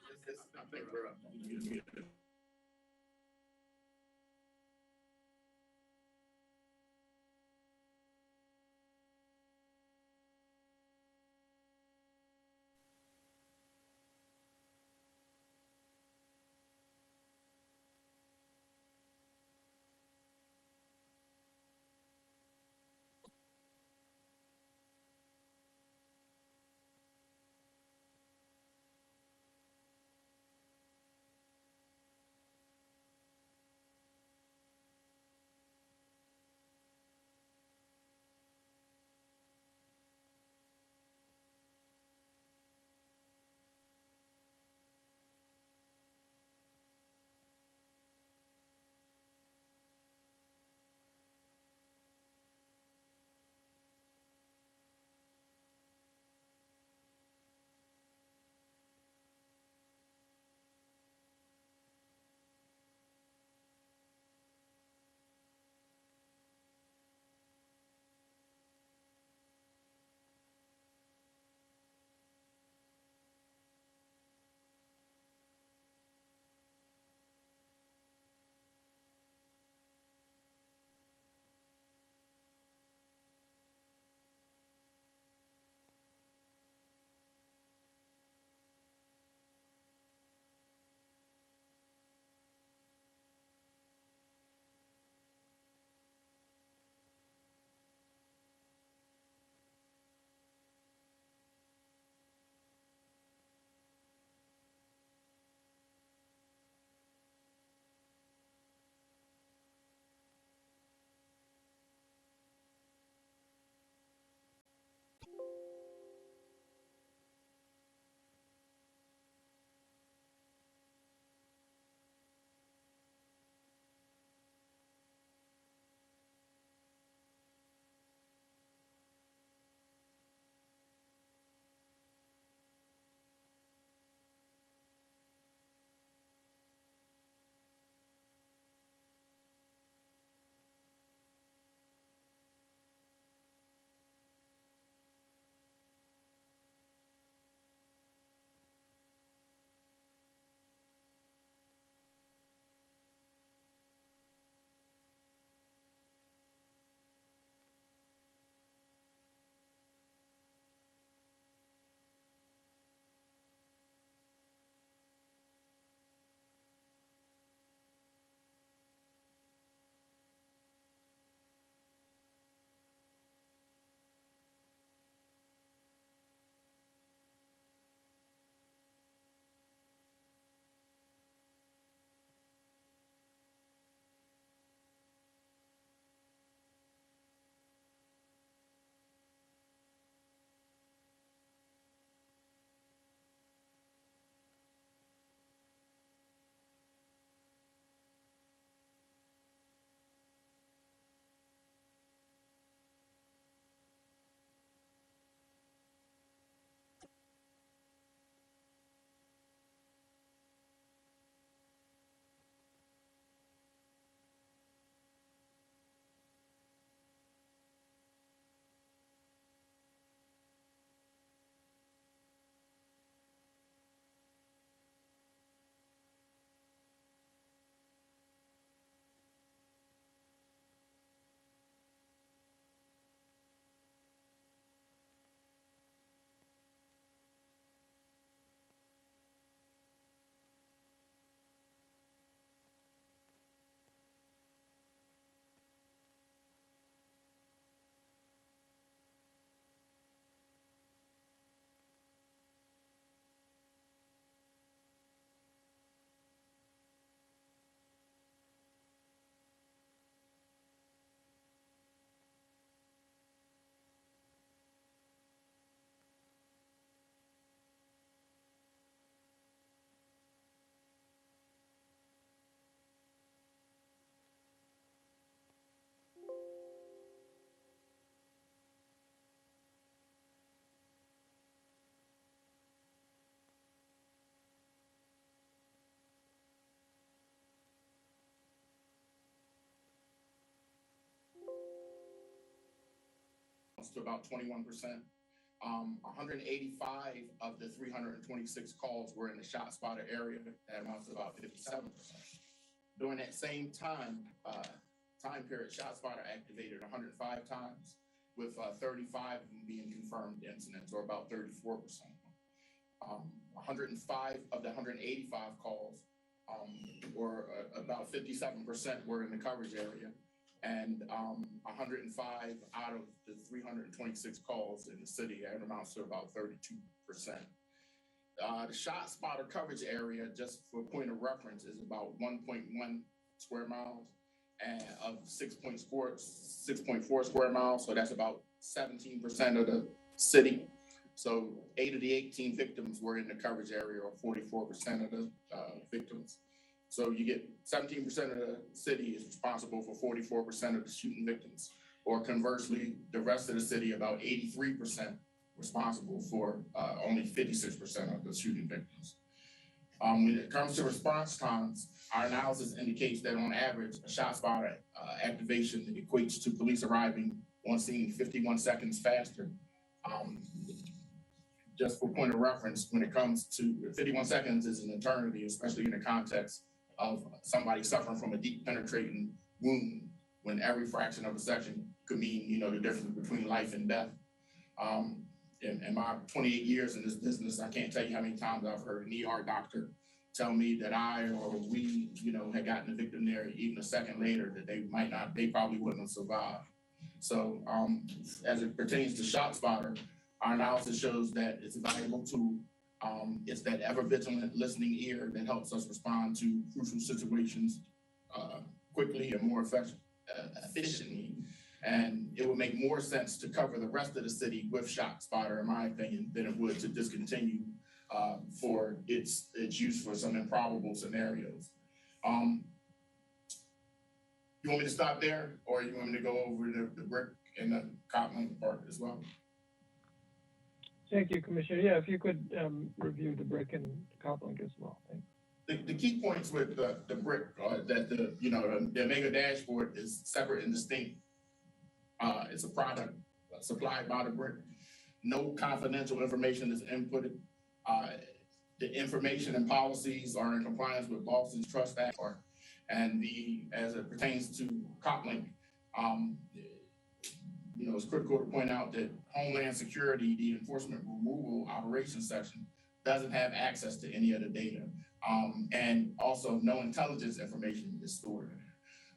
I think we're up. To about 21%. 185 of the 326 calls were in the Shotspotter area. That amounts to about 57%. During that same time period, Shotspotter activated 105 times, with 35 of them being confirmed incidents, or about 34%. 105 of the 185 calls were about 57% were in the coverage area, and 105 out of the 326 calls in the city, that amounts to about 32%. The ShotSpotter coverage area, just for point of reference, is about 1.1 square miles and of 6.4 square miles. So that's about 17% of the city. So 8 of the 18 victims were in the coverage area, or 44% of the victims. So you get 17% of the city is responsible for 44% of the shooting victims, or conversely, the rest of the city, about 83%, responsible for only 56% of the shooting victims. When it comes to response times, our analysis indicates that on average, a ShotSpotter activation equates to police arriving on scene 51 seconds faster. Just for point of reference, when it comes to 51 seconds is an eternity, especially in the context of somebody suffering from a deep penetrating wound, when every fraction of a second could mean, the difference between life and death. In my 28 years in this business, I can't tell you how many times I've heard an ER doctor tell me that I or we, had gotten the victim there even a second later, that they probably wouldn't have survived. So as it pertains to ShotSpotter, our analysis shows that it's a valuable tool. It's that ever vigilant listening ear that helps us respond to crucial situations quickly and more efficiently. And it would make more sense to cover the rest of the city with ShotSpotter, in my opinion, than it would to discontinue for its use for some improbable scenarios. You want me to stop there, or you want me to go over the BRIC and the COPLINK part as well? Thank you, Commissioner. Yeah, if you could review the BRIC and COPLINK as well. The key points with the BRIC are that the Omega dashboard is separate and distinct. It's a product supplied by the BRIC. No confidential information is inputted. The information and policies are in compliance with Boston's Trust Act, and as it pertains to COPLINK, it's critical to point out that Homeland Security, the Enforcement Removal Operations Section, doesn't have access to any of the data. And also no intelligence information is stored.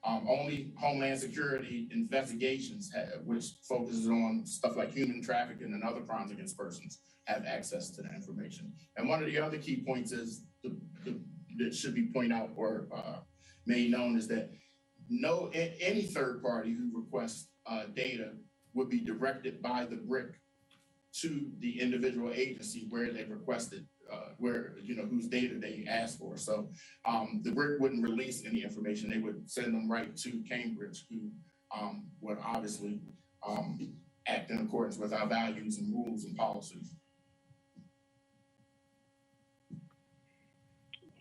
Only Homeland Security investigations, which focuses on stuff like human trafficking and other crimes against persons, have access to that information. And one of the other key points is that should be pointed out or made known is that any third party who requests data would be directed by the BRIC to the individual agency where they requested, whose data they asked for. So the BRIC wouldn't release any information. They would send them right to Cambridge, who would obviously act in accordance with our values and rules and policies.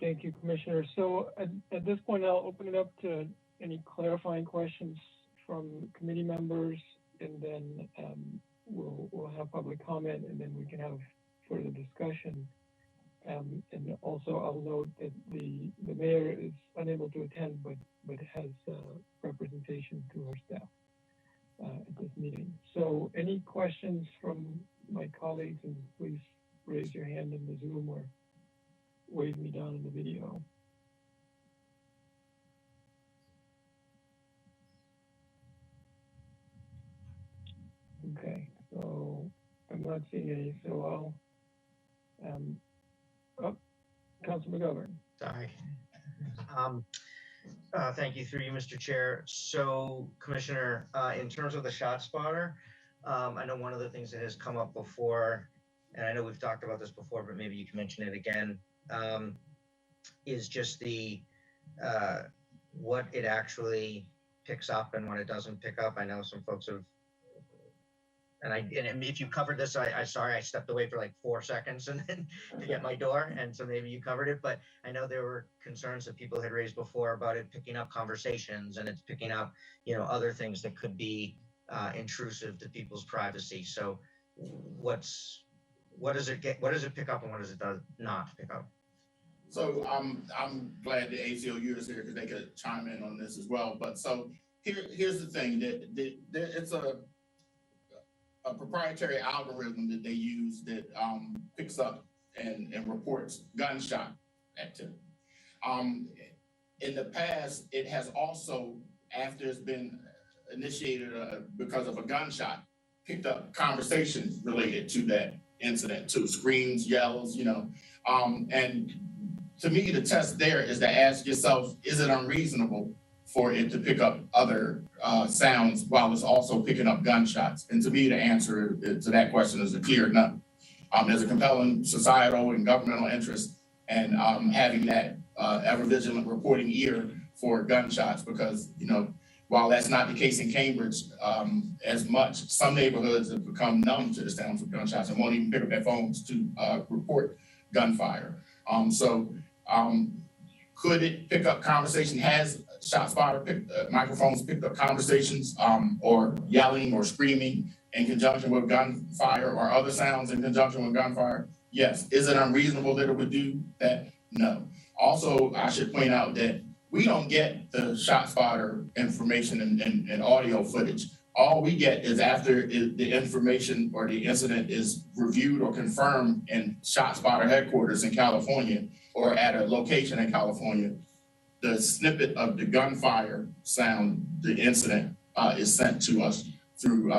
Thank you, Commissioner. So at this point, I'll open it up to any clarifying questions from committee members, and then we'll have public comment, and then we can have further discussion. And also, I'll note that the mayor is unable to attend, but has representation to her staff at this meeting. So any questions from my colleagues, and please raise your hand in the Zoom or wave me down in the video. Okay, so I'm not seeing any, so I'll, Councilor McGovern. Sorry. Thank you, through you, Mr. Chair. So, Commissioner, in terms of the ShotSpotter, I know one of the things that has come up before, and I know we've talked about this before, but maybe you can mention it again, is just the what it actually picks up and what it doesn't pick up. I know some folks have, and if you covered this, I sorry, I stepped away for like 4 seconds and then to get my door, and so maybe you covered it, but I know there were concerns that people had raised before about it picking up conversations, and it's picking up, other things that could be intrusive to people's privacy. So, what does it get? What does it pick up and what does it not pick up? So I'm glad the ACLU is here because they could chime in on this as well. But so here's the thing that it's a proprietary algorithm that they use that picks up and reports gunshot activity. In the past, it has also, after it's been initiated because of a gunshot, picked up conversations related to that incident, to screams, yells, and to me, the test there is to ask yourself, is it unreasonable for it to pick up other sounds while it's also picking up gunshots? And to me, the answer to that question is a clear no. There's a compelling societal and governmental interest in having that ever vigilant reporting ear for gunshots because, while that's not the case in Cambridge as much, some neighborhoods have become numb to the sounds of gunshots and won't even pick up their phones to report gunfire. Could it pick up conversation? Has Shotspotter microphones picked up conversations or yelling or screaming in conjunction with gunfire or other sounds in conjunction with gunfire? Yes. Is it unreasonable that it would do that? No. Also, I should point out that we don't get the Shotspotter information and audio footage. All we get is after the information or the incident is reviewed or confirmed in Shotspotter headquarters in California or at a location in California, the snippet of the gunfire sound, the incident is sent to us through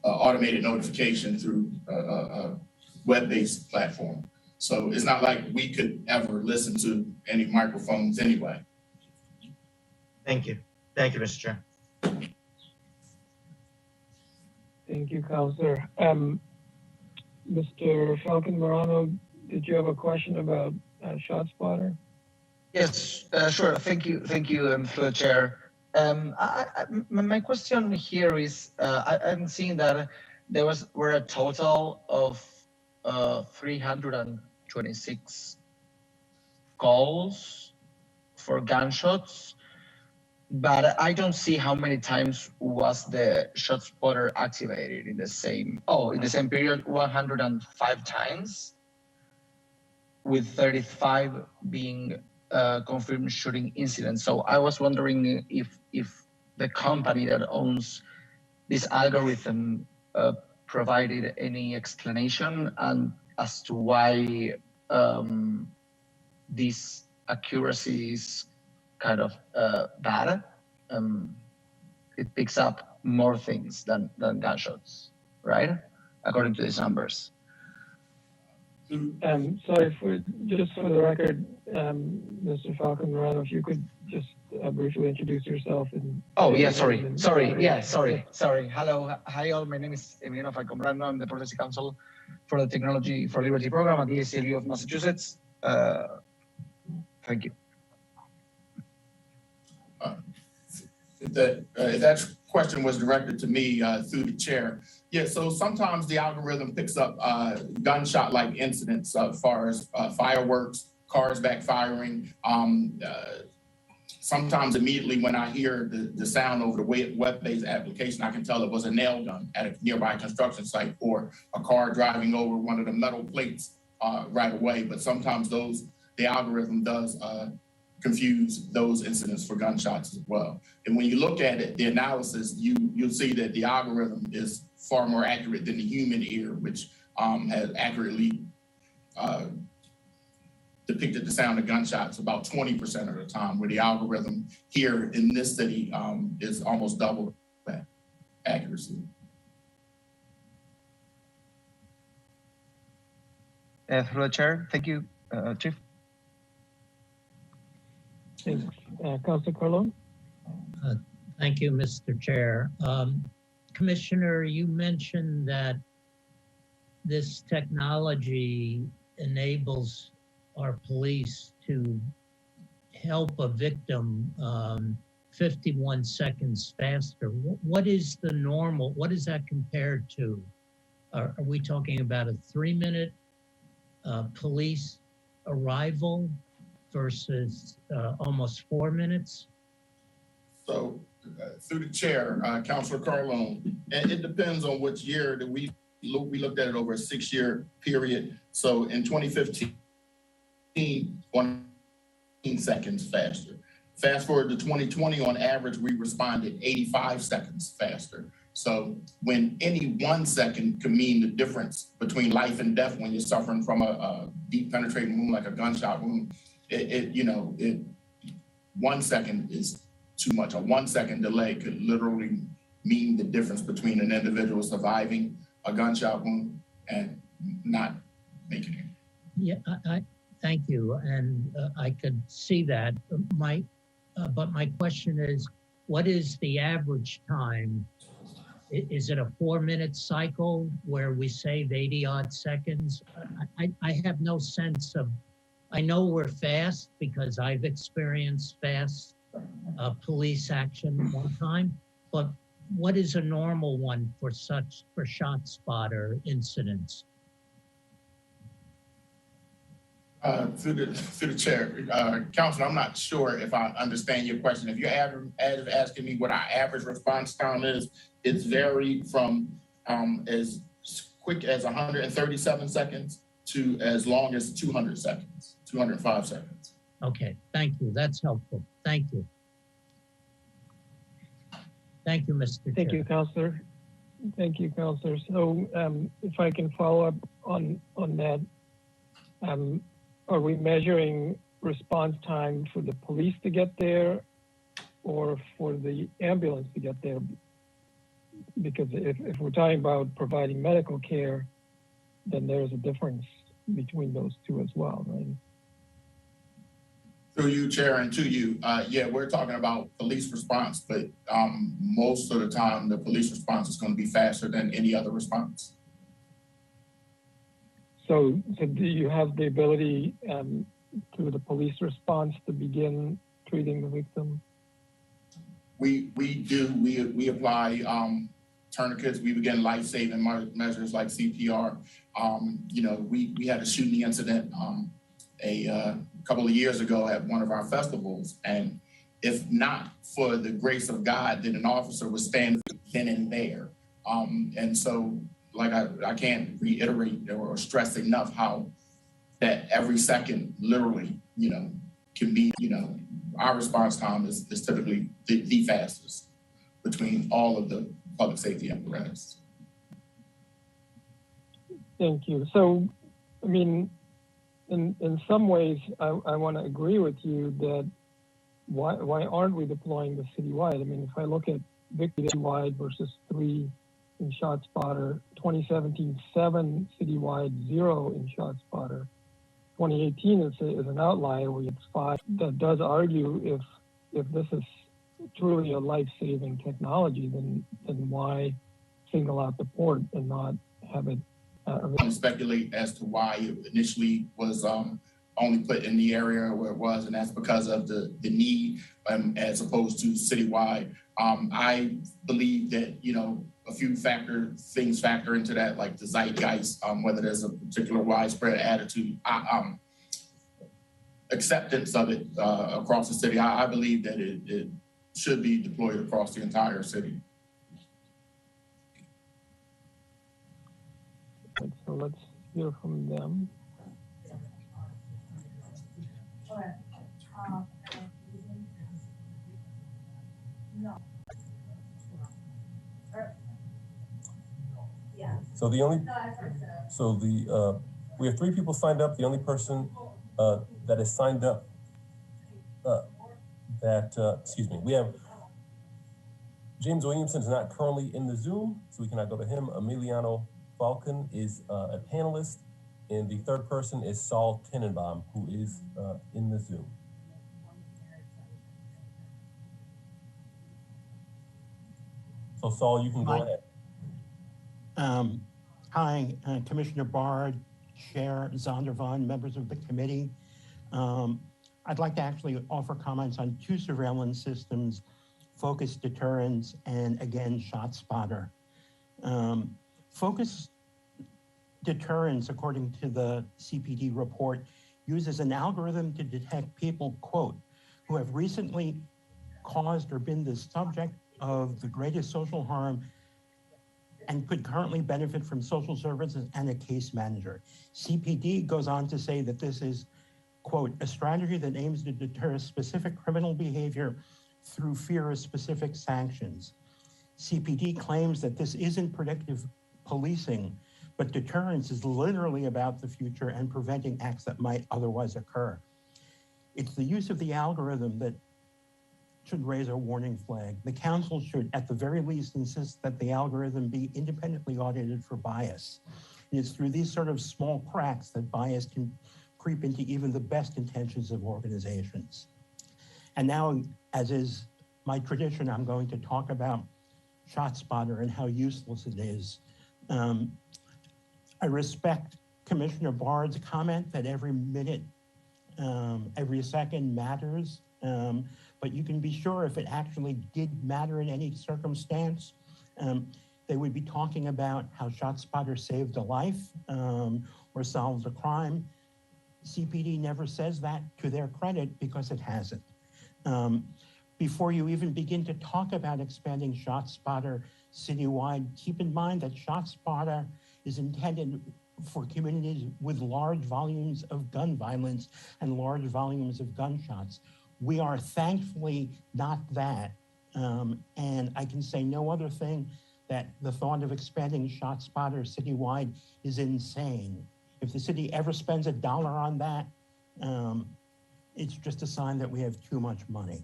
automated notification through a web-based platform. So it's not like we could ever listen to any microphones anyway. Thank you. Thank you, Mr. Chair. Thank you, Councilor. Mr. Falcon Morano, did you have a question about Shotspotter? Yes, sure. Thank you, through the chair. My question here is, I'm seeing that were a total of 326 calls for gunshots, but I don't see how many times was the Shotspotter activated in the same period, 105 times, with 35 being confirmed shooting incidents. So I was wondering if the company that owns this algorithm provided any explanation and as to why this accuracy is kind of bad. It picks up more things than gunshots, right? According to these numbers. Sorry, just for the record, Mr. Falcon Morano, if you could just briefly introduce yourself. Sorry. Hello, hi all. My name is Emiliano Falcon Morano. I'm the Policy Counsel for the Technology for Liberty program at the ACLU of Massachusetts. Thank you. If that question was directed to me through the chair. Yeah, so sometimes the algorithm picks up gunshot-like incidents as far as fireworks, cars backfiring. Sometimes immediately when I hear the sound over the web-based application, I can tell it was a nail gun at a nearby construction site or a car driving over one of the metal plates right away. But sometimes the algorithm does confuse those incidents for gunshots as well. And when you look at it, the analysis, you'll see that the algorithm is far more accurate than the human ear, which has accurately depicted the sound of gunshots about 20% of the time, where the algorithm here in this city is almost double that accuracy. Through the chair, thank you, Chief. Thanks. Councilor Carlone? Thank you, Mr. Chair. Commissioner, you mentioned that this technology enables our police to help a victim 51 seconds faster. What is the normal? What is that compared to? Are we talking about a 3-minute police arrival versus almost 4 minutes? So through the chair, Councilor Carlone, and it depends on which year that we looked at it over a 6-year period. So in 2015, 1 seconds faster. Fast forward to 2020, on average, we responded 85 seconds faster. So when any 1 second can mean the difference between life and death when you're suffering from a deep penetrating wound like a gunshot wound, 1 second is too much. A 1 second delay could literally mean the difference between an individual surviving a gunshot wound and not making it. Yeah, I thank you, and I could see that. But my question is, what is the average time? Is it a 4-minute cycle where we save 80 odd seconds? I have no sense of, I know we're fast because I've experienced fast police action one time, but what is a normal one for ShotSpotter incidents? Through the chair, Councilor, I'm not sure if I understand your question. If you're asking me what our average response time is, it's varied from as quick as 137 seconds to as long as 200 seconds, 205 seconds. Okay, thank you. That's helpful. Thank you. Thank you, Mr. Chair. Thank you, Councilor. Thank you, Councilor. So if I can follow up on that, are we measuring response time for the police to get there or for the ambulance to get there? Because if we're talking about providing medical care, then there's a difference between those two as well, right? Through you, Chair, and to you, yeah, we're talking about police response, but most of the time the police response is going to be faster than any other response. So do you have the ability through the police response to begin treating the victim? We do. We apply tourniquets. We begin life-saving measures like CPR. You know, we had a shooting incident a couple of years ago at one of our festivals, and if not for the grace of God, then an officer was standing then and there. And so, like I can't reiterate or stress enough how that every second literally, you know, can be, you know, our response time is typically the fastest between all of the public safety apparatus. Thank you. So, I mean, in some ways, I want to agree with you that why aren't we deploying the citywide? I mean, if I look at victory citywide versus 3 in ShotSpotter, 2017, 7 citywide, 0 in ShotSpotter. 2018 is an outlier where it's 5. That does argue if this is truly a life-saving technology, then why single out the port and not have it? Speculate as to why it initially was only put in the area where it was, and that's because of the need as opposed to citywide. I believe that, you know, a few things factor into that, like the zeitgeist, whether there's a particular widespread attitude, acceptance of it across the city. I believe that it should be deployed across the entire city. So let's hear from them. So we have 3 people signed up. The only person that is signed up we have James Williamson is not currently in the Zoom, so we cannot go to him. Emiliano Falcon is a panelist, and the 3rd person is Saul Tenenbaum, who is in the Zoom. So Saul, you can go ahead. Hi, Commissioner Bard, Chair Zondervan, members of the committee. I'd like to actually offer comments on 2 surveillance systems, Focus Deterrence and again, ShotSpotter. Focus Deterrence, according to the CPD report, uses an algorithm to detect people, quote, who have recently caused or been the subject of the greatest social harm and could currently benefit from social services and a case manager. CPD goes on to say that this is, quote, a strategy that aims to deter specific criminal behavior through fear of specific sanctions. CPD claims that this isn't predictive policing, but deterrence is literally about the future and preventing acts that might otherwise occur. It's the use of the algorithm that should raise a warning flag. The council should, at the very least, insist that the algorithm be independently audited for bias. And it's through these sort of small cracks that bias can creep into even the best intentions of organizations. And now, as is my tradition, I'm going to talk about Shotspotter and how useless it is. I respect Commissioner Bard's comment that every minute, every second matters. But you can be sure if it actually did matter in any circumstance, they would be talking about how Shotspotter saved a life or solved a crime. CPD never says that to their credit because it hasn't. Before you even begin to talk about expanding Shotspotter citywide, keep in mind that Shotspotter is intended for communities with large volumes of gun violence and large volumes of gunshots. We are thankfully not that. And I can say no other thing that the thought of expanding Shotspotter citywide is insane. If the city ever spends $1 on that, it's just a sign that we have too much money.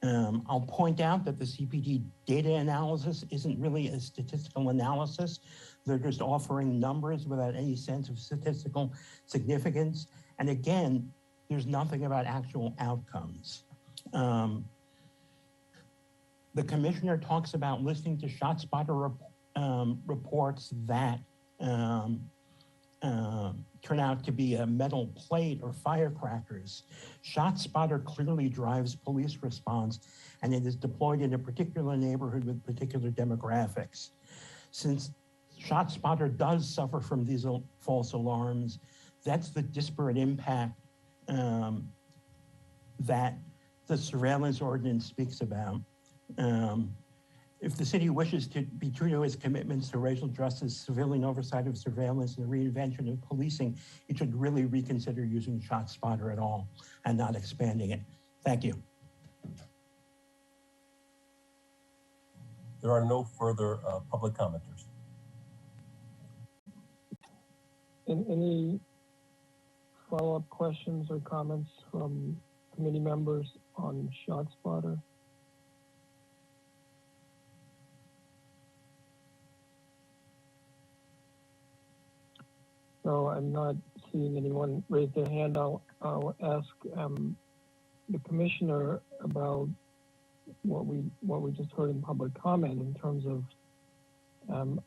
I'll point out that the CPD data analysis isn't really a statistical analysis. They're just offering numbers without any sense of statistical significance. And again, there's nothing about actual outcomes. The commissioner talks about listening to Shotspotter reports that turn out to be a metal plate or firecrackers. Shotspotter clearly drives police response, and it is deployed in a particular neighborhood with particular demographics. Since Shotspotter does suffer from these false alarms, that's the disparate impact that the surveillance ordinance speaks about. If the city wishes to be true to its commitments to racial justice, civilian oversight of surveillance, and the reinvention of policing, it should really reconsider using Shotspotter at all and not expanding it. Thank you. There are no further public commenters. Any follow-up questions or comments from committee members on Shotspotter? So I'm not seeing anyone raise their hand. I'll ask the commissioner about what we just heard in public comment in terms of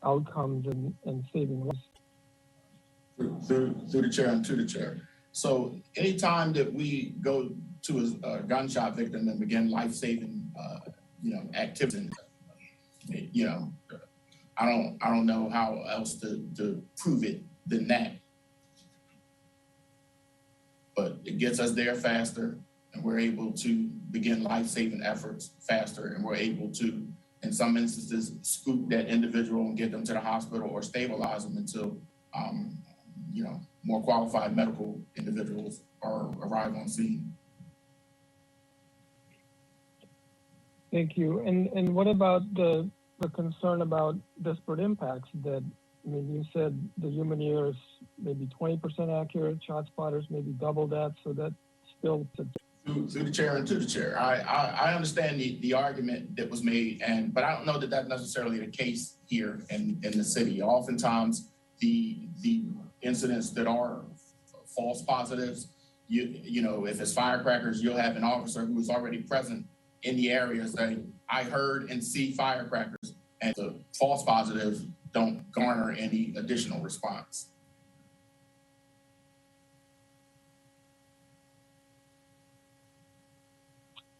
outcomes and saving lives. Through the chair and to the chair. So anytime that we go to a gunshot victim and begin life-saving, activity, I don't know how else to prove it than that. But it gets us there faster, and we're able to begin life-saving efforts faster, and we're able to, in some instances, scoop that individual and get them to the hospital or stabilize them until more qualified medical individuals arrive on scene. Thank you. And what about the concern about disparate impacts? That, I mean, you said the human ear is maybe 20% accurate, Shotspotters maybe double that, so that still. Through the chair and to the chair. I understand the argument that was made, but I don't know that that's necessarily the case here in the city. Oftentimes, the incidents that are false positives, if it's firecrackers, you'll have an officer who is already present in the area say, I heard and see firecrackers, and the false positives don't garner any additional response.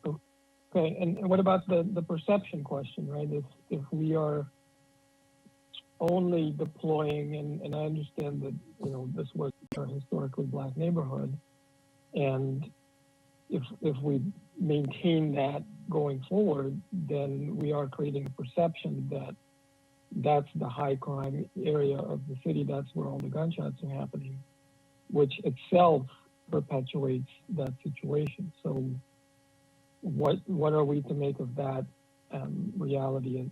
Okay, and what about the perception question, right? If we are only deploying, and I understand that, this was a historically Black neighborhood, and if we maintain that going forward, then we are creating a perception that that's the high crime area of the city. That's where all the gunshots are happening, which itself perpetuates that situation. So what are we to make of that reality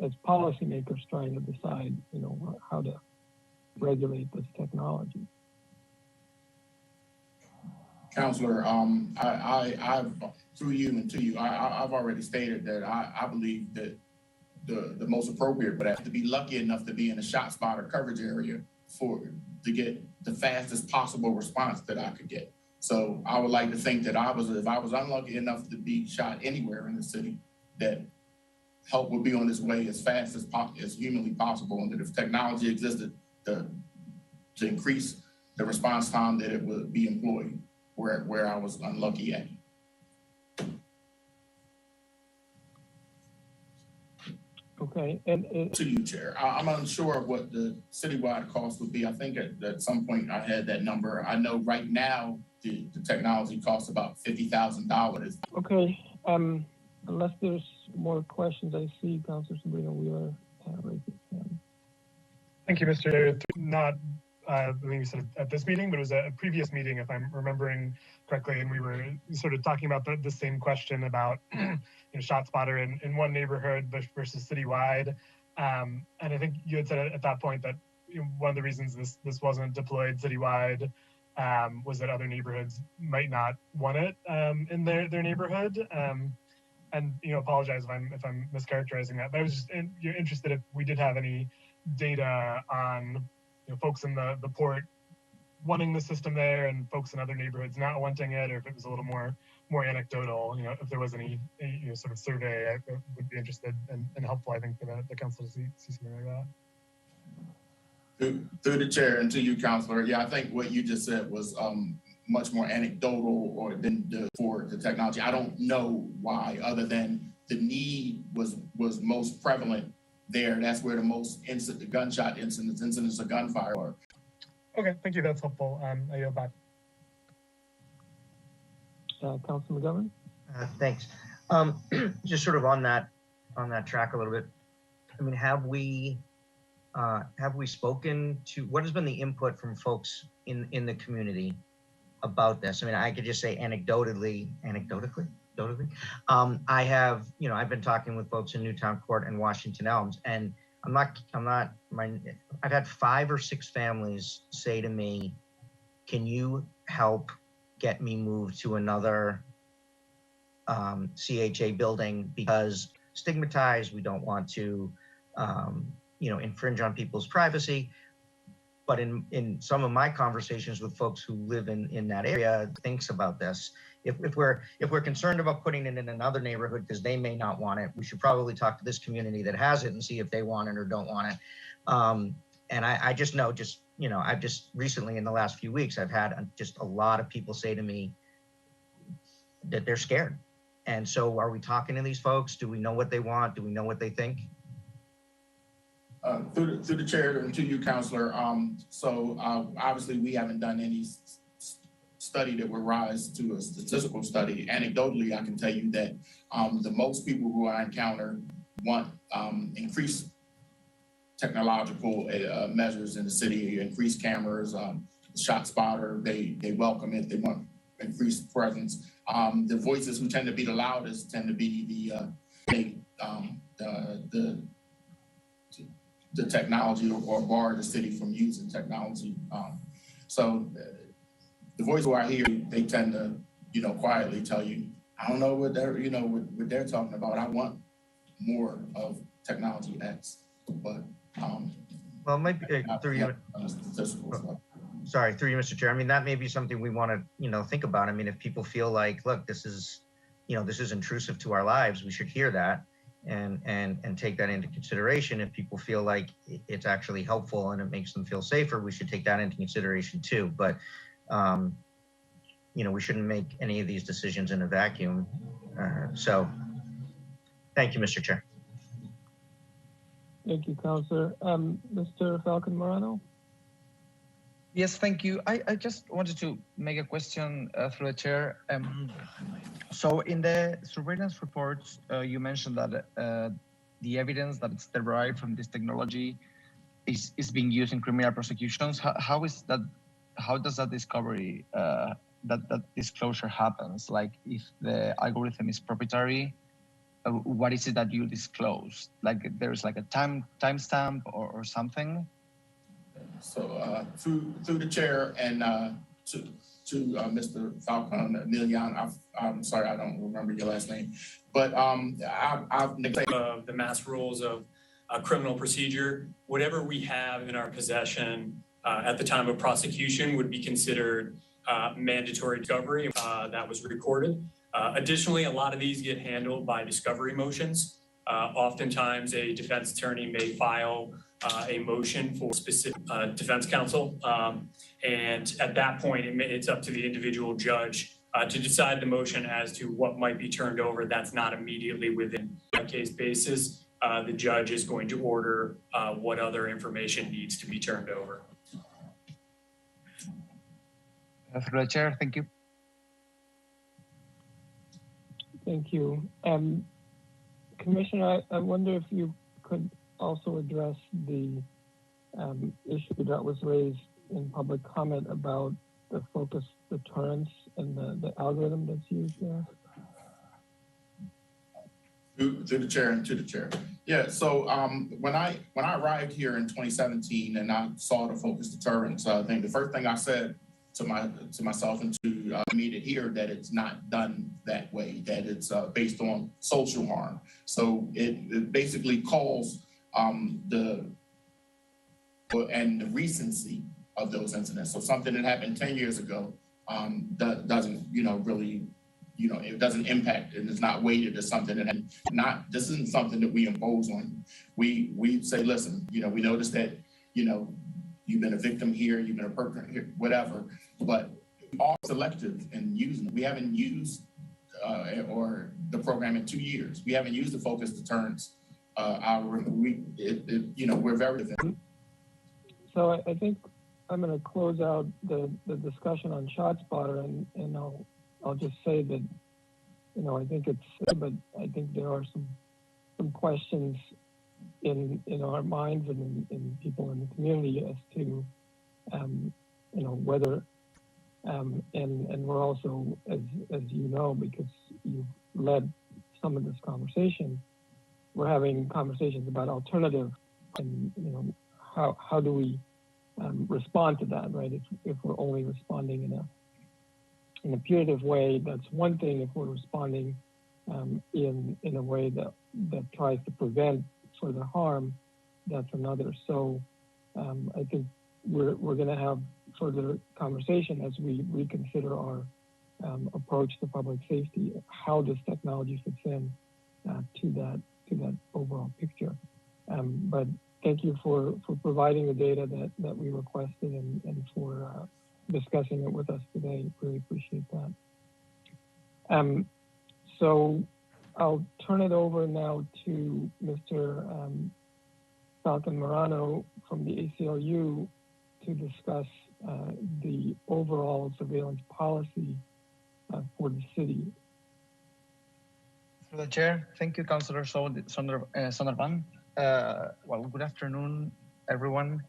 as policymakers trying to decide, how to regulate this technology? Counselor, I've through you and to you, I've already stated that I believe that the most appropriate, but I have to be lucky enough to be in a Shotspotter coverage area to get the fastest possible response that I could get. So I would like to think that if I was unlucky enough to be shot anywhere in the city, that help would be on its way as fast as humanly possible, and that if technology existed to increase the response time, that it would be employed where I was unlucky at. Okay, and to you, Chair. I'm unsure of what the citywide cost would be. I think at some point I had that number. I know right now the technology costs about $50,000. Okay, unless there's more questions, I see Councilor Sabrina Wheeler raise his hand. Thank you, Mr. Chair. Not, I think you said at this meeting, but it was a previous meeting, if I'm remembering correctly, and we were sort of talking about the same question about Shotspotter in one neighborhood versus citywide. And I think you had said at that point that one of the reasons this wasn't deployed citywide was that other neighborhoods might not want it in their neighborhood. And apologize if I'm mischaracterizing that. But I was just interested if we did have any data on folks in the port wanting the system there and folks in other neighborhoods not wanting it, or if it was a little more anecdotal. If there was any sort of survey, I would be interested and helpful, I think, for the council to see something like that. Through the chair and to you, Councilor. Yeah, I think what you just said was much more anecdotal for the technology. I don't know why, other than the need was most prevalent there. That's where the most the gunshot incidents of gunfire are. Okay, thank you. That's helpful. I yield back. Councilor McGovern? Thanks. Just sort of on that track a little bit. I mean, have we spoken to, what has been the input from folks in the community about this? I mean, I could just say anecdotally, I have, I've been talking with folks in Newtown Court and Washington Elms, and I've had 5 or 6 families say to me, can you help get me moved to another CHA building, because stigmatized, we don't want to, infringe on people's privacy. But in some of my conversations with folks who live in that area, thinks about this. If we're concerned about putting it in another neighborhood because they may not want it, we should probably talk to this community that has it and see if they want it or don't want it. And I just know, I've just recently in the last few weeks, I've had just a lot of people say to me that they're scared. And so are we talking to these folks? Do we know what they want? Do we know what they think? Through the chair and to you, Councilor. Obviously we haven't done any study that would rise to a statistical study. Anecdotally, I can tell you that the most people who I encounter want increased technological measures in the city, increased cameras, Shotspotter. They welcome it. They want increased presence. The voices who tend to be the loudest tend to be the technology or bar the city from using technology. So the voice who I hear, they tend to, quietly tell you, I don't know what they're talking about. I want more of technology X, but well, it might be through you. Sorry, through you, Mr. Chair. I mean, that may be something we want to, think about. I mean, if people feel like, look, this is intrusive to our lives, we should hear that and take that into consideration. If people feel like it's actually helpful and it makes them feel safer, we should take that into consideration too. But, we shouldn't make any of these decisions in a vacuum. So thank you, Mr. Chair. Thank you, Councilor. Mr. Falcon Morano? Yes, thank you. I just wanted to make a question through the chair. So in the surveillance reports, you mentioned that the evidence that it's derived from this technology is being used in criminal prosecutions. How is that? How does that discovery, that disclosure happens? Like if the algorithm is proprietary, what is it that you disclose? Like there's like a timestamp or something? So through the chair and to Mr. Falcon Emiliano, I'm sorry, I don't remember your last name, but I've neglected of the mass rules of criminal procedure. Whatever we have in our possession at the time of prosecution would be considered mandatory discovery that was recorded. Additionally, a lot of these get handled by discovery motions. Oftentimes, a defense attorney may file a motion for specific defense counsel. And at that point, it's up to the individual judge to decide the motion as to what might be turned over. That's not immediately within a case basis. The judge is going to order what other information needs to be turned over. Through the chair, thank you. Thank you. Commissioner, I wonder if you could also address the issue that was raised in public comment about the focus deterrence and the algorithm that's used there. To the chair and to the chair. Yeah, so when I arrived here in 2017 and I saw the focus deterrence thing, the first thing I said to myself and to meet it here that it's not done that way, that it's based on social harm. So it basically calls the recency of those incidents. So something that happened 10 years ago that doesn't, really, it doesn't impact and it's not weighted as something that this isn't something that we impose on you. We say, listen, we noticed that, you've been a victim here, you've been a perpetrator here, whatever, but all selective in using it. We haven't used or the program in 2 years. We haven't used the focus deterrence algorithm. We're very different. So I think I'm going to close out the discussion on Shotspotter, and I'll just say that, I think but I think there are some questions in our minds and in people in the community as to, whether, and we're also, as you know, because you've led some of this conversation, we're having conversations about alternative and, how do we respond to that, right? If we're only responding in a punitive way, that's one thing. If we're responding in a way that tries to prevent further harm, that's another. So I think we're going to have further conversation as we reconsider our approach to public safety, how this technology fits in to that overall picture. But thank you for providing the data that we requested and for discussing it with us today. Really appreciate that. So I'll turn it over now to Mr. Falcon Morano from the ACLU to discuss the overall surveillance policy for the city. Through the chair, thank you, Councillor Sondervan. Well, good afternoon, everyone.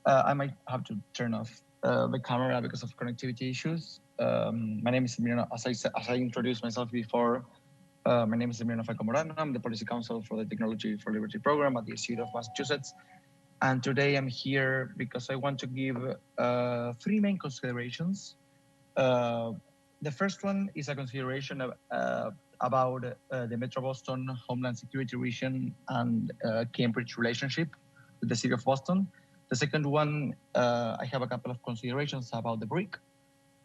I might have to turn off the camera because of connectivity issues. My name is Emiliano, as I introduced myself before. My name is Emiliano Falcon Morano. I'm the Policy Counsel for the Technology for Liberty program at the Institute of Massachusetts. And today I'm here because I want to give 3 main considerations. The first one is a consideration about the Metro Boston Homeland Security Region and Cambridge relationship with the City of Boston. The second one, I have a couple of considerations about the BRIC,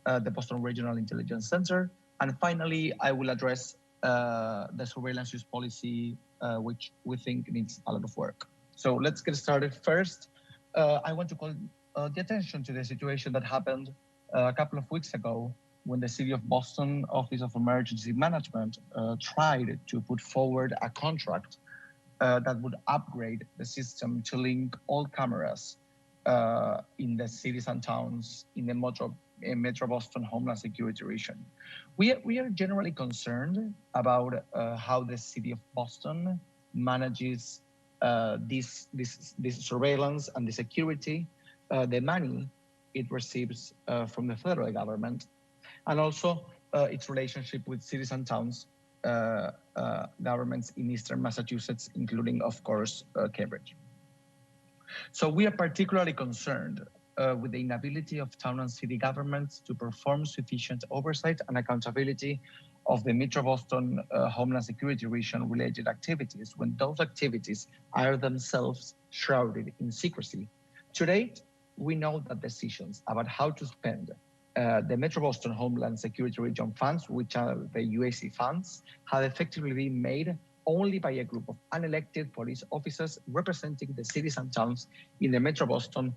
the Boston Regional Intelligence Center. And finally, I will address the surveillance use policy, which we think needs a lot of work. So let's get started. First, I want to call the attention to the situation that happened a couple of weeks ago when the City of Boston Office of Emergency Management tried to put forward a contract that would upgrade the system to link all cameras in the cities and towns in the Metro Boston Homeland Security region. We are generally concerned about how the city of Boston manages this surveillance and the security, the money it receives from the federal government, and also its relationship with cities and towns governments in Eastern Massachusetts, including, of course, Cambridge. So we are particularly concerned with the inability of town and city governments to perform sufficient oversight and accountability of the Metro Boston Homeland Security region related activities when those activities are themselves shrouded in secrecy. To date, we know that decisions about how to spend the Metro Boston Homeland Security Region funds, which are the UAC funds, have effectively been made only by a group of unelected police officers representing the cities and towns in the Metro Boston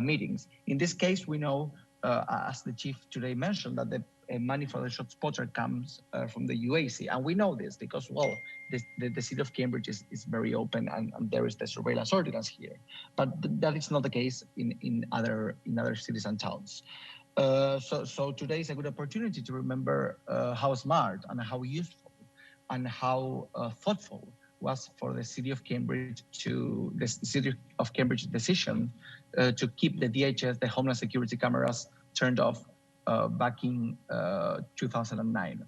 meetings. In this case, we know, as the chief today mentioned, that the money for the Shotspotter comes from the UAC. And we know this because, well, the city of Cambridge is very open and there is the surveillance ordinance here. But that is not the case in other cities and towns. So today is a good opportunity to remember how smart and how useful and how thoughtful was for the city of Cambridge decision to keep the DHS, the Homeland Security cameras, turned off back in 2009.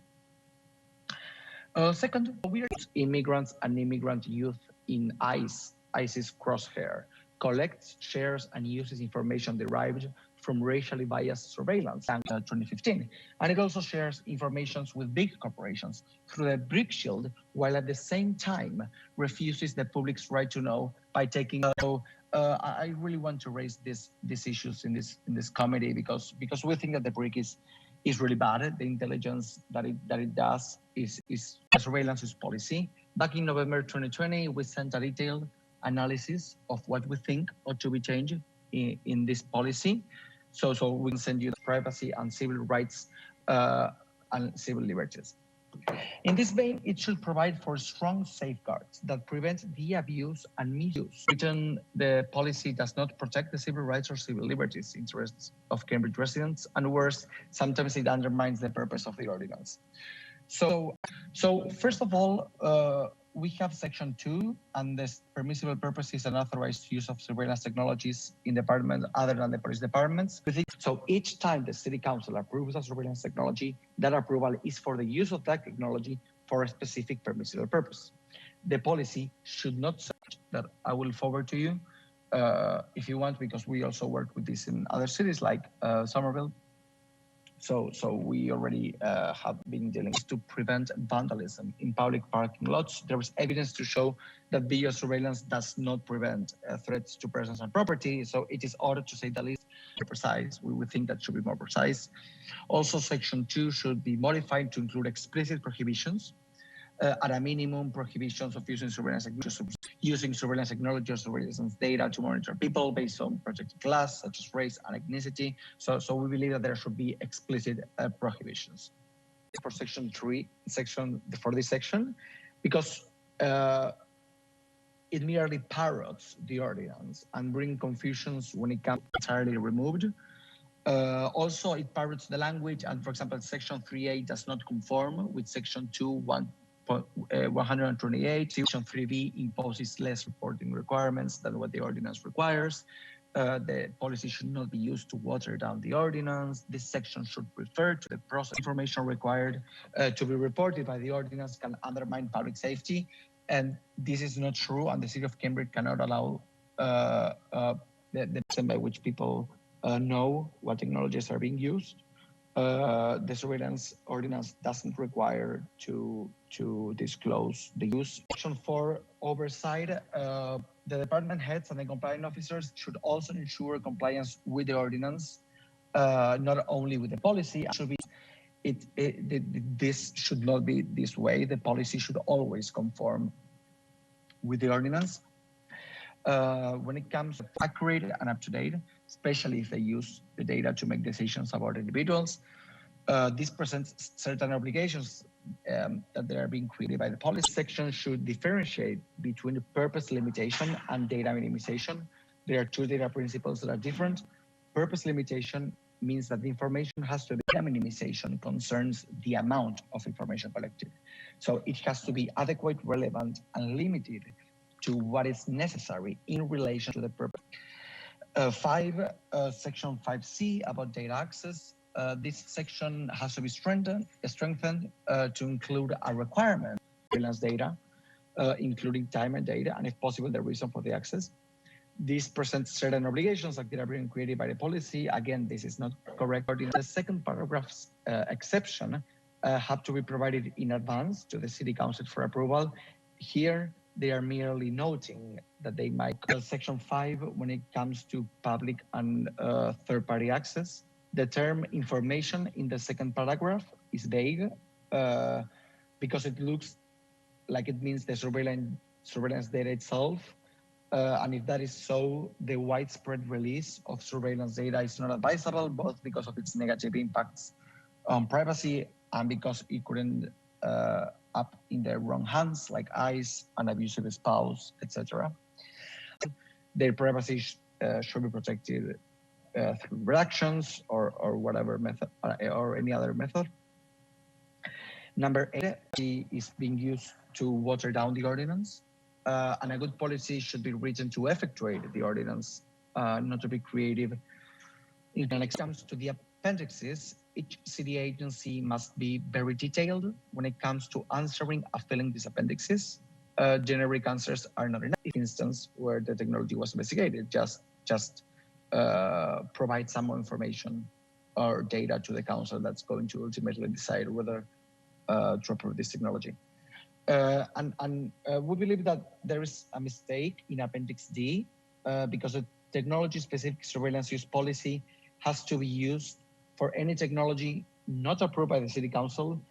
Second, we are immigrants and immigrant youth in ICE's crosshair, collects, shares, and uses information derived from racially biased surveillance in 2015. And it also shares information with big corporations through the BRIC shield, while at the same time refuses the public's right to know by taking. I really want to raise these issues in this committee because we think that the BRIC is really bad. The intelligence that it does is surveillance policy. Back in November 2020, we sent a detailed analysis of what we think ought to be changed in this policy. So we can send you the privacy and civil rights and civil liberties. In this vein, it should provide for strong safeguards that prevent the abuse and misuse. Written, the policy does not protect the civil rights or civil liberties interests of Cambridge residents, and worse, sometimes it undermines the purpose of the ordinance. So first of all, we have Section 2, and the permissible purposes and authorized use of surveillance technologies in departments other than the police departments. So each time the City Council approves a surveillance technology, that approval is for the use of that technology for a specific permissible purpose. The policy should not say that. I will forward to you if you want, because we also work with this in other cities like Somerville. So we already have been dealing to prevent vandalism in public parking lots. There is evidence to show that video surveillance does not prevent threats to persons and property. So it is ordered to say the least precise. We would think that should be more precise. Also, Section 2 should be modified to include explicit prohibitions, at a minimum, prohibitions of using surveillance technology or surveillance data to monitor people based on protected class, such as race and ethnicity. So we believe that there should be explicit prohibitions for Section 3, for this section, because it merely parrots the ordinance and brings confusions when it comes entirely removed. Also, it parrots the language, and for example, Section 3A does not conform with Section 128. Section 3B imposes less reporting requirements than what the ordinance requires. The policy should not be used to water down the ordinance. This section should refer to the process information required to be reported by the ordinance can undermine public safety. And this is not true, and the City of Cambridge cannot allow the system by which people know what technologies are being used. The surveillance ordinance doesn't require to disclose the use. Section 4, oversight. The department heads and the compliance officers should also ensure compliance with the ordinance, not only with the policy. This should not be this way. The policy should always conform with the ordinance. When it comes to accurate and up-to-date, especially if they use the data to make decisions about individuals, this presents certain obligations that they are being created by the policy. Section should differentiate between the purpose limitation and data minimization. There are two data principles that are different. Purpose limitation means that the information has to be, data minimization concerns the amount of information collected. So it has to be adequate, relevant, and limited to what is necessary in relation to the purpose. Section 5C about data access. This section has to be strengthened to include a requirement for surveillance data, including time and data, and if possible, the reason for the access. This presents certain obligations that are being created by the policy. Again, this is not correct. The second paragraph's exception have to be provided in advance to the City Council for approval. Here, they are merely noting that they might Section 5 when it comes to public and third-party access. The term information in the second paragraph is vague because it looks like it means the surveillance data itself. And if that is so, the widespread release of surveillance data is not advisable, both because of its negative impacts on privacy and because it could end up in the wrong hands, like ICE, an abusive spouse, etc. Their privacy should be protected through redactions or whatever method or any other method. Number 8 is being used to water down the ordinance. And a good policy should be written to effectuate the ordinance, not to be creative. When it comes to the appendixes, each city agency must be very detailed when it comes to answering or filling these appendixes. Generic answers are not enough. In instance where the technology was investigated, just provide some more information or data to the council that's going to ultimately decide whether to approve this technology. We believe that there is a mistake in Appendix D because the technology-specific surveillance use policy has to be used for any technology not approved by the City Council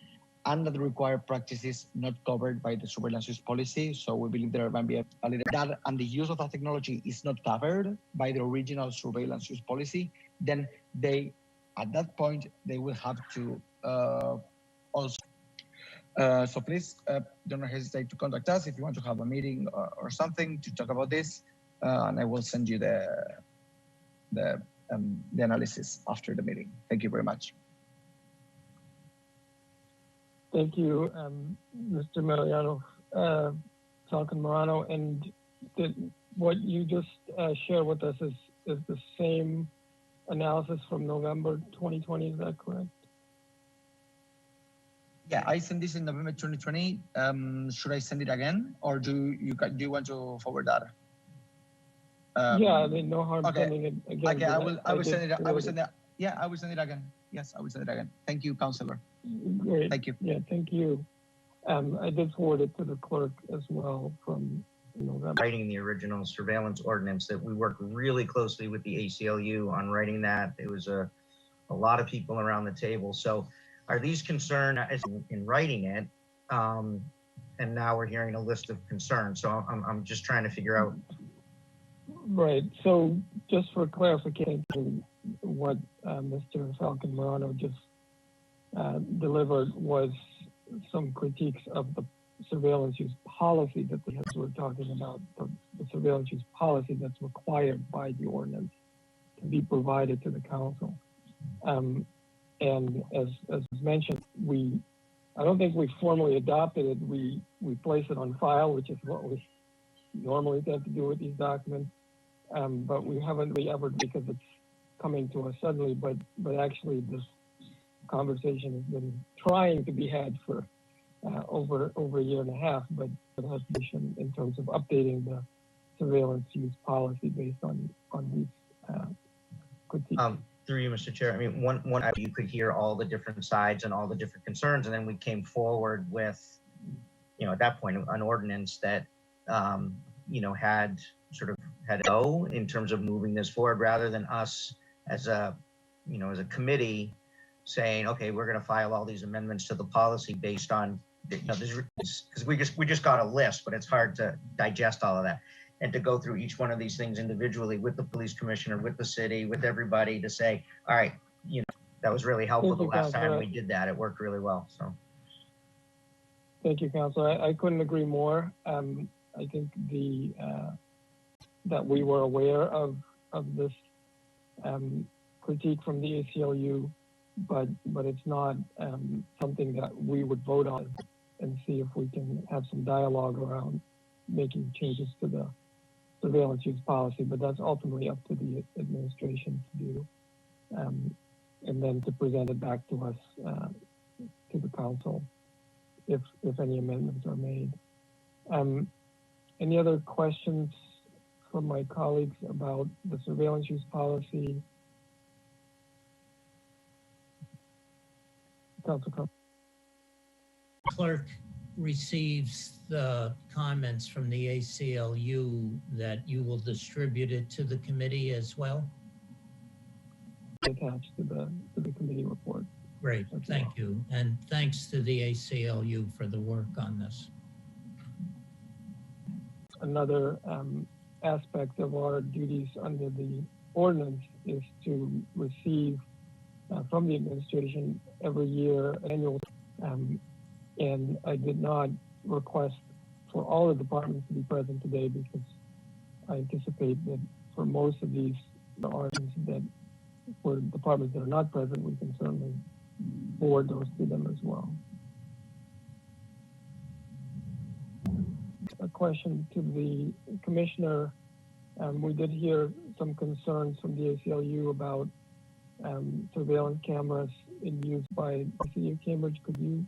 and that require practices not covered by the surveillance use policy. So we believe there might be a little that, and the use of that technology is not covered by the original surveillance use policy, then they, at that point, they will have to also. So please don't hesitate to contact us if you want to have a meeting or something to talk about this, and I will send you the analysis after the meeting. Thank you very much. Thank you, Mr. Mariano, Falcon Morano, and what you just shared with us is the same analysis from November 2020. Is that correct? Yeah, I sent this in November 2020. Should I send it again, or do you want to forward that? Yeah, I mean, no harm sending it again. Okay, I will send it. Yeah, I will send it again. Yes, I will send it again. Thank you, Councillor. Great. Thank you. Yeah, thank you. I did forward it to the clerk as well from November. Writing the original surveillance ordinance, that we worked really closely with the ACLU on writing that. It was a lot of people around the table. So are these concerns in writing it? And now we're hearing a list of concerns. So I'm just trying to figure out. Right. So just for clarification, what Mr. Falcon Morano just delivered was some critiques of the surveillance use policy that we're talking about, the surveillance use policy that's required by the ordinance to be provided to the council. And as mentioned, I don't think we formally adopted it. We placed it on file, which is what we normally tend to do with these documents. But we haven't really ever, because it's coming to us suddenly, but actually this conversation has been trying to be had for over a year and a half, but it has been in terms of updating the surveillance use policy based on these critiques. Through you, Mr. Chair, I mean, one you could hear all the different sides and all the different concerns, and then we came forward with, at that point, an ordinance that, had go in terms of moving this forward, rather than us as a committee saying, okay, we're going to file all these amendments to the policy based on, because we just got a list, but it's hard to digest all of that. And to go through each one of these things individually with the police commissioner, with the city, with everybody to say, all right, that was really helpful the last time we did that. It worked really well. So. Thank you, Councilor. I couldn't agree more. I think that we were aware of this critique from the ACLU, but it's not something that we would vote on and see if we can have some dialogue around making changes to the surveillance use policy, but that's ultimately up to the administration to do, and then to present it back to us, to the council, if any amendments are made. Any other questions from my colleagues about the surveillance use policy? Council. Clerk receives the comments from the ACLU that you will distribute it to the committee as well? Attached to the committee report. Great, thank you. And thanks to the ACLU for the work on this. Another aspect of our duties under the ordinance is to receive from the administration every year an annual, and I did not request for all the departments to be present today because I anticipate that for most of these items that for departments that are not present, we can certainly forward those to them as well. A question to the commissioner. We did hear some concerns from the ACLU about surveillance cameras in use by the city of Cambridge. Could you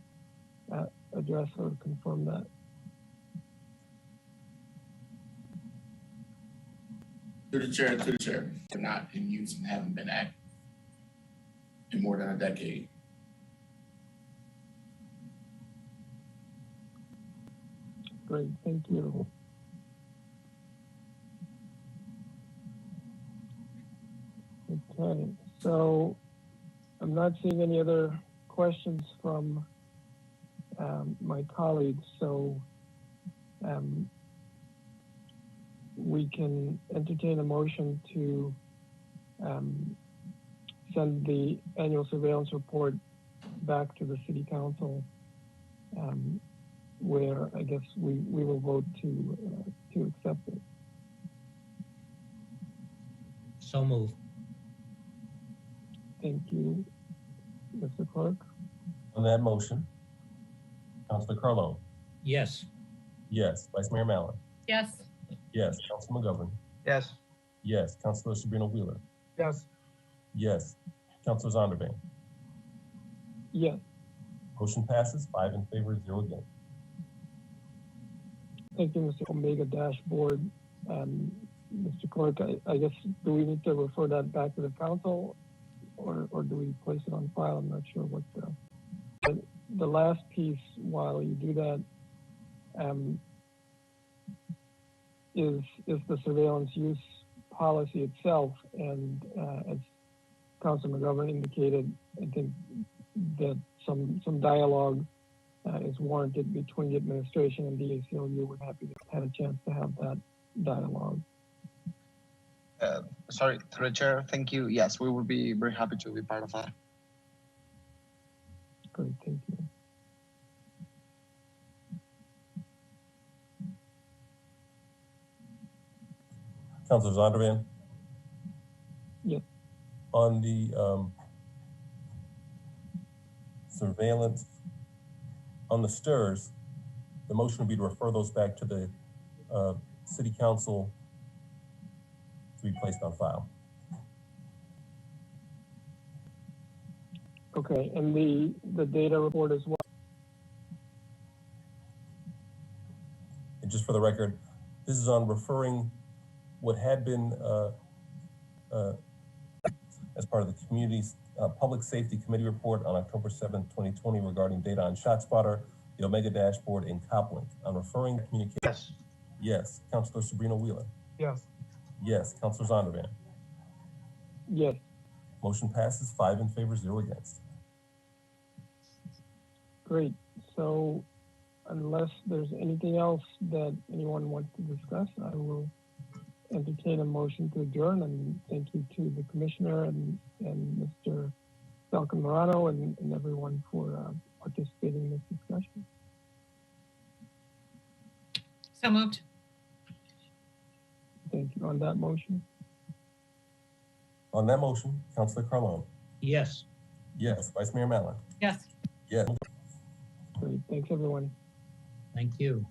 address or confirm that? To the chair, they're not in use and haven't been active in more than a decade. Great, thank you. Okay, so I'm not seeing any other questions from my colleagues, so we can entertain a motion to send the annual surveillance report back to the city council, where I guess we will vote to accept it. So moved. Thank you, Mr. Clerk. On that motion, Councilor Carlone. Yes. Yes. Vice Mayor Mallon. Yes. Yes. Councilor McGovern. Yes. Yes. Councilor Sabrina Wheeler. Yes. Yes. Councilor Zondervan. Yes. Motion passes 5 in favor, 0 against. Thank you, Mr. Omega Dashboard. Mr. Clerk, I guess, do we need to refer that back to the council or do we place it on file? I'm not sure what the last piece while you do that is the surveillance use policy itself. And as Councilor McGovern indicated, I think that some dialogue is warranted between the administration and the ACLU. We're happy to have a chance to have that dialogue. Sorry, through the chair, thank you. Yes, we will be very happy to be part of that. Great, thank you. Councilor Zondervan. Yes. On the surveillance, on the STIRs, the motion would be to refer those back to the city council to be placed on file. Okay, and the data report as well. And just for the record, this is on referring what had been as part of the community's Public Safety Committee report on October 7th, 2020 regarding data on Shotspotter, the Omega Dashboard, and COPLINK. On referring communication. Yes. Yes. Councilor Sabrina Wheeler. Yes. Yes. Councilor Zondervan. Yes. Motion passes 5 in favor, 0 against. Great. So unless there's anything else that anyone wants to discuss, I will entertain a motion to adjourn, and thank you to the commissioner and Mr. Falcon Morano and everyone for participating in this discussion. So moved. Thank you. On that motion? On that motion, Councilor Carlone. Yes. Yes. Vice Mayor Mallon. Yes. Yes. Great. Thanks, everyone. Thank you.